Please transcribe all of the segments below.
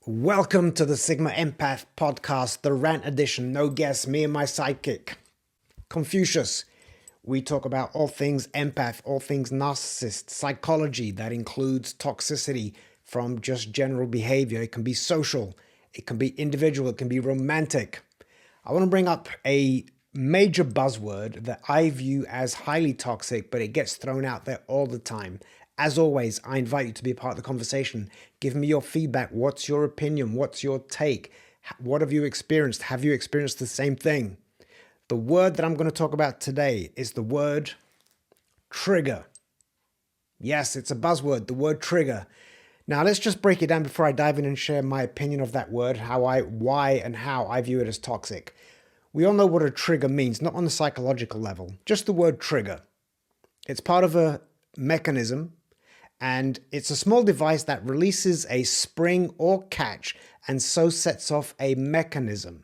Welcome to the Sigma Empath podcast, the Rant edition. No guests, me and my sidekick, Confucius. We talk about all things empath, all things narcissist, psychology that includes toxicity from just general behavior. It can be social, it can be individual, it can be romantic. I want to bring up a major buzzword that I view as highly toxic, but it gets thrown out there all the time. As always, I invite you to be a part of the conversation. Give me your feedback. What's your opinion? What's your take? What have you experienced? Have you experienced the same thing? The word that I'm going to talk about today is the word trigger. Yes, it's a buzzword, the word trigger. Now, let's just break it down before I dive in and share my opinion of that word, why and how I view it as toxic. We all know what a trigger means, not on the psychological level, just the word trigger. It's part of a mechanism, and it's a small device that releases a spring or catch and so sets off a mechanism.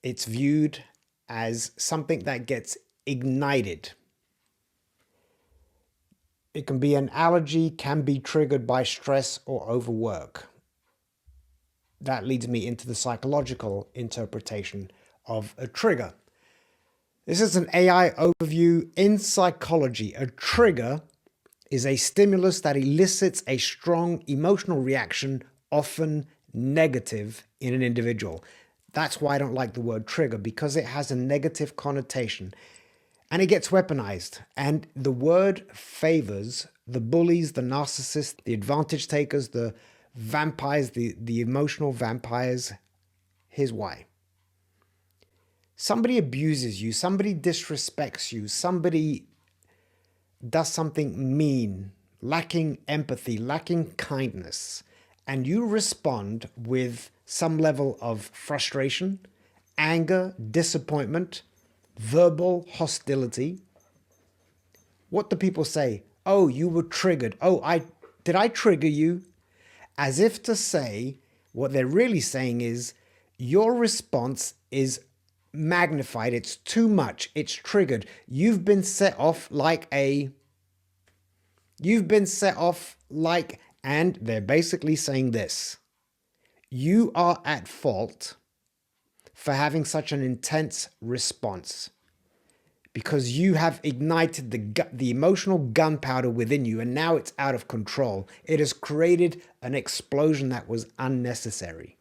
It's viewed as something that gets ignited. It can be an allergy, can be triggered by stress or overwork. That leads me into the psychological interpretation of a trigger. This is an AI overview. In psychology, a trigger is a stimulus that elicits a strong emotional reaction, often negative, in an individual. That's why I don't like the word trigger, because it has a negative connotation and it gets weaponized. And the word favors the bullies, the narcissists, the advantage takers, the vampires, the emotional vampires. Here's why. Somebody abuses you, somebody disrespects you, somebody does something mean, lacking empathy, lacking kindness, and you respond with some level of frustration, anger, disappointment, verbal hostility. What do people say? Oh, you were triggered. Oh, did I trigger you? As if to say, what they're really saying is, your response is magnified, it's too much, it's triggered. You've been set off like, and they're basically saying this: you are at fault for having such an intense response because you have ignited the emotional gunpowder within you, and now it's out of control. It has created an explosion that was unnecessary.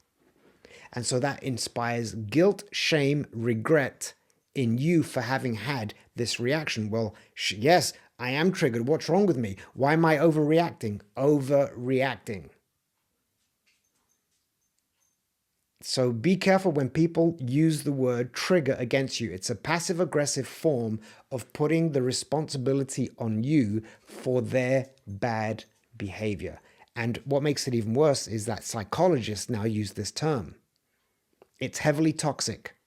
And so that inspires guilt, shame, regret in you for having had this reaction. Well, yes, I am triggered. What's wrong with me? Why am I overreacting? Overreacting. So be careful when people use the word trigger against you. It's a passive-aggressive form of putting the responsibility on you for their bad behavior. And what makes it even worse is that psychologists now use this term. It's heavily toxic.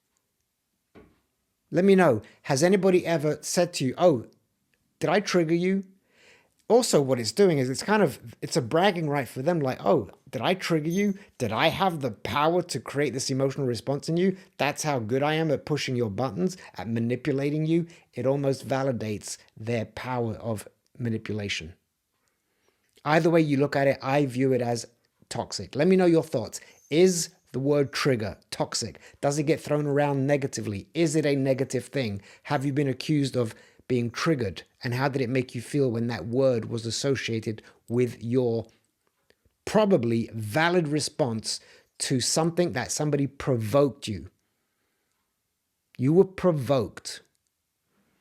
Let me know, has anybody ever said to you, oh, did I trigger you? Also, what it's doing is it's a bragging right for them, like, oh, did I trigger you? Did I have the power to create this emotional response in you? That's how good I am at pushing your buttons, at manipulating you. It almost validates their power of manipulation. Either way you look at it, I view it as toxic. Let me know your thoughts. Is the word trigger toxic? Does it get thrown around negatively? Is it a negative thing? Have you been accused of being triggered? And how did it make you feel when that word was associated with your probably valid response to something that somebody provoked you? You were provoked.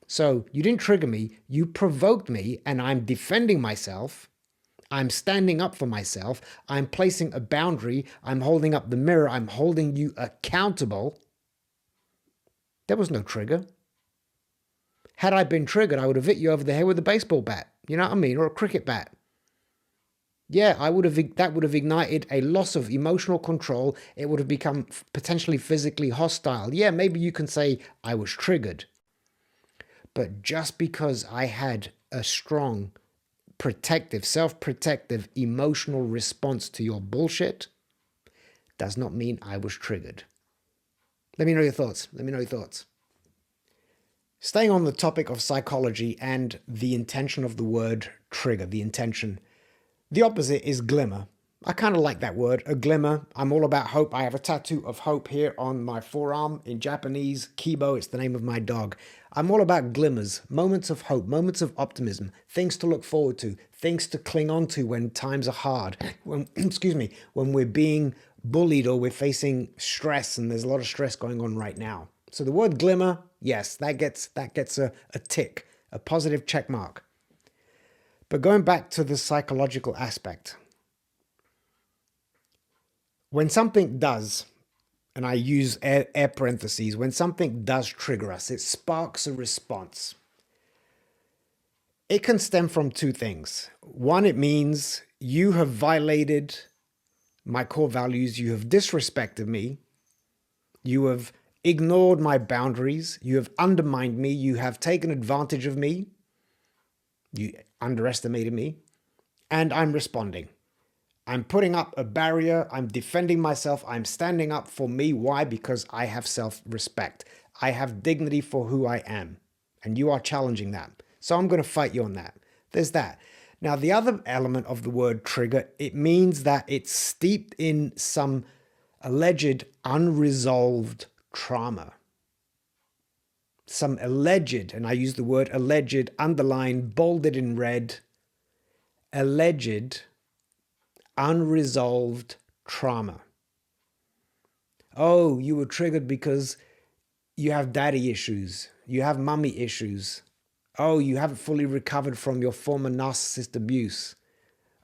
So you didn't trigger me, you provoked me, and I'm defending myself. I'm standing up for myself. I'm placing a boundary. I'm holding up the mirror. I'm holding you accountable. There was no trigger. Had I been triggered, I would have hit you over the head with a baseball bat. You know what I mean? Or a cricket bat. Yeah, that would have ignited a loss of emotional control. It would have become potentially physically hostile. Yeah, maybe you can say I was triggered. But just because I had a strong self-protective emotional response to your bullshit does not mean I was triggered. Let me know your thoughts. Staying on the topic of psychology and the intention of the word trigger, the intention, the opposite is glimmer. I kind of like that word, a glimmer. I'm all about hope. I have a tattoo of hope here on my forearm in Japanese. Kibo, it's the name of my dog. I'm all about glimmers, moments of hope, moments of optimism, things to look forward to, things to cling on to when times are hard. When, excuse me, when we're being bullied or we're facing stress, and there's a lot of stress going on right now. So the word glimmer, yes, that gets a tick, a positive check mark. But going back to the psychological aspect, when something does, and I use air parentheses, when something does trigger us, it sparks a response. It can stem from two things. One, it means you have violated my core values, you have disrespected me, you have ignored my boundaries, you have undermined me, you have taken advantage of me, you underestimated me, and I'm responding. I'm putting up a barrier. I'm defending myself. I'm standing up for me. Why? Because I have self-respect. I have dignity for who I am. And you are challenging that. So I'm going to fight you on that. There's that. Now, the other element of the word trigger, it means that it's steeped in some alleged unresolved trauma. Some alleged, and I use the word alleged, underlined, bolded in red, alleged unresolved trauma. Oh, you were triggered because you have daddy issues. You have mummy issues. Oh, you haven't fully recovered from your former narcissist abuse.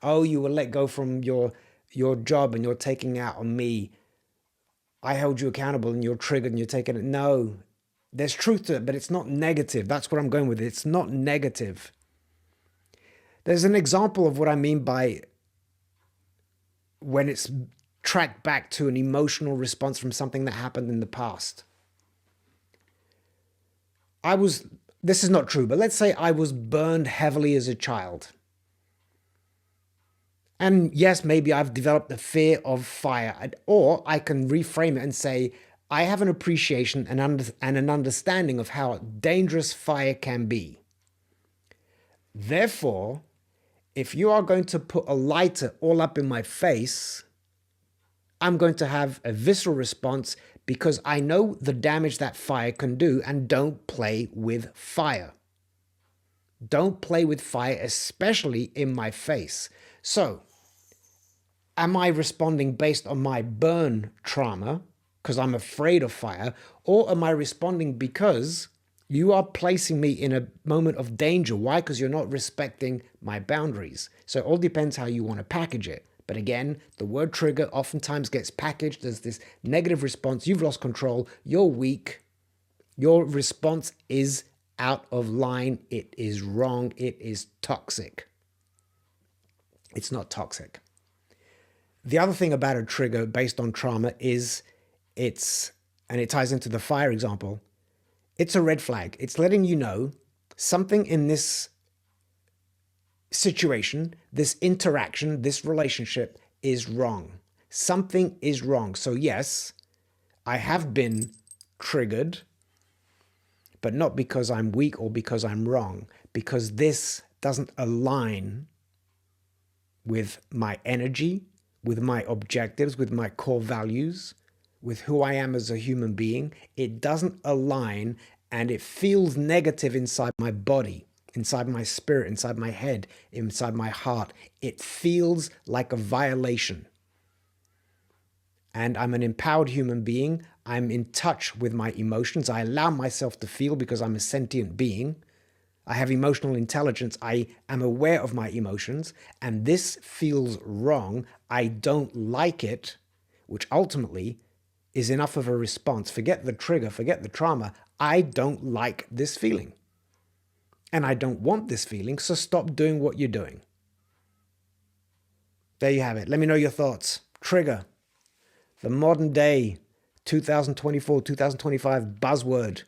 Oh, you were let go from your job and you're taking out on me. I held you accountable and you're triggered and you're taking it. No, there's truth to it, but it's not negative. That's what I'm going with. It's not negative. There's an example of what I mean by when it's tracked back to an emotional response from something that happened in the past. This is not true, but let's say I was burned heavily as a child. And yes, maybe I've developed a fear of fire, or I can reframe it and say, I have an appreciation and an understanding of how dangerous fire can be. Therefore, if you are going to put a lighter all up in my face, I'm going to have a visceral response because I know the damage that fire can do, and don't play with fire. Don't play with fire, especially in my face. So, am I responding based on my burn trauma because I'm afraid of fire, or am I responding because you are placing me in a moment of danger? Why? Because you're not respecting my boundaries. So it all depends how you want to package it. But again, the word trigger oftentimes gets packaged as this negative response. You've lost control. You're weak. Your response is out of line. It is wrong. It is toxic. It's not toxic. The other thing about a trigger based on trauma is and it ties into the fire example, it's a red flag. It's letting you know something in this situation, this interaction, this relationship is wrong. Something is wrong. So yes, I have been triggered, but not because I'm weak or because I'm wrong, because this doesn't align with my energy, with my objectives, with my core values, with who I am as a human being. It doesn't align, and it feels negative inside my body, inside my spirit, inside my head, inside my heart. It feels like a violation. And I'm an empowered human being. I'm in touch with my emotions. I allow myself to feel because I'm a sentient being. I have emotional intelligence. I am aware of my emotions, and this feels wrong. I don't like it, which ultimately is enough of a response. Forget the trigger, forget the trauma. I don't like this feeling. And I don't want this feeling, so stop doing what you're doing. There you have it. Let me know your thoughts. Trigger, the modern day 2024, 2025 buzzword.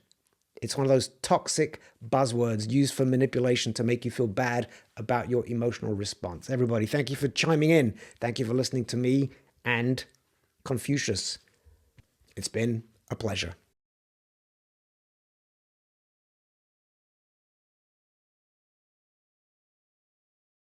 It's one of those toxic buzzwords used for manipulation to make you feel bad about your emotional response. Everybody, thank you for chiming in. Thank you for listening to me and Confucius. It's been a pleasure.